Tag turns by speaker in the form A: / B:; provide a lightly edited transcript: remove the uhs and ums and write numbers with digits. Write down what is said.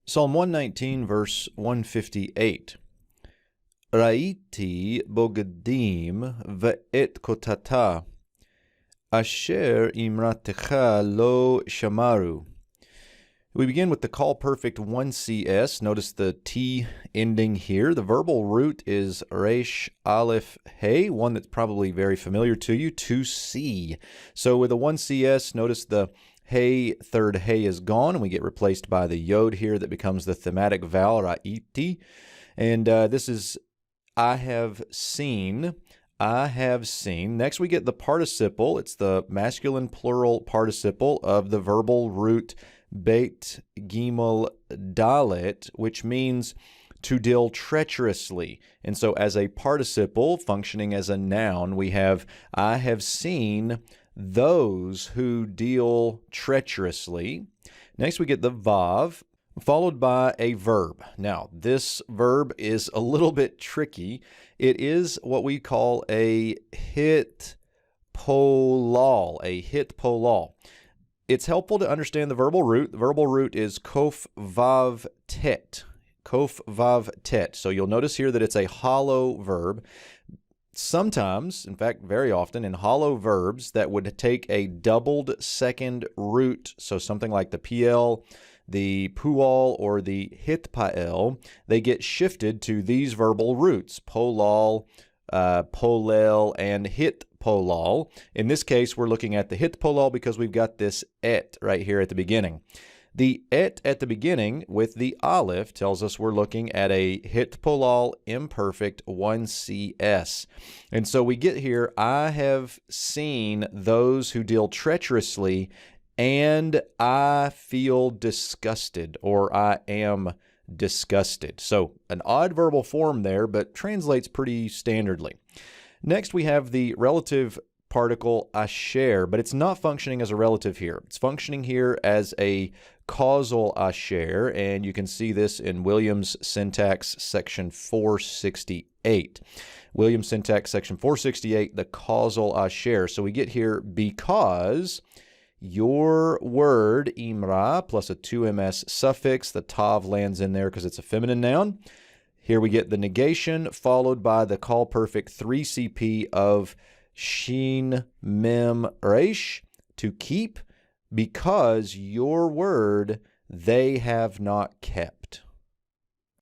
A: Psalm 119, verse 158. Raiti bogadim ve'et kotata, asher imratecha lo shamaru. We begin with the call perfect 1CS. Notice the T ending here. The verbal root is resh aleph hey, one that's probably very familiar to you, to see. So with a 1CS, notice the hey, third hey is gone, and we get replaced by the yod here that becomes the thematic vowel, ra'iti. And this is I have seen. I have seen. Next we get the participle. It's the masculine plural participle of the verbal root beit gimel dalet, which means to deal treacherously. And so as a participle functioning as a noun, we have I have seen those who deal treacherously. Next we get the vav, followed by a verb. Now, this verb is a little bit tricky. It is what we call a hit polal, It's helpful to understand the verbal root. The verbal root is kof vav tet. Kof vav tet. So you'll notice here that it's a hollow verb. Sometimes, in fact, very often, in hollow verbs that would take a doubled second root, so something like the PL, the pual, or the hitpael, they get shifted to these verbal roots, polal, polel, and hitpolal. In this case, we're looking at the hitpolal because we've got this et right here at the beginning. The et at the beginning with the aleph tells us we're looking at a hitpolal imperfect 1CS. And so we get here, I have seen those who deal treacherously, and I feel disgusted, or I am disgusted. So an odd verbal form there, but translates pretty standardly. Next, we have the relative particle asher, but it's not functioning as a relative here. It's functioning here as a causal asher, and you can see this in Williams Syntax section 468. Williams Syntax section 468, the causal asher. So we get here because your word, imra, plus a 2ms suffix, the tav lands in there because it's a feminine noun. Here we get the negation followed by the call perfect 3CP of shin mem resh, to keep, because your word they have not kept.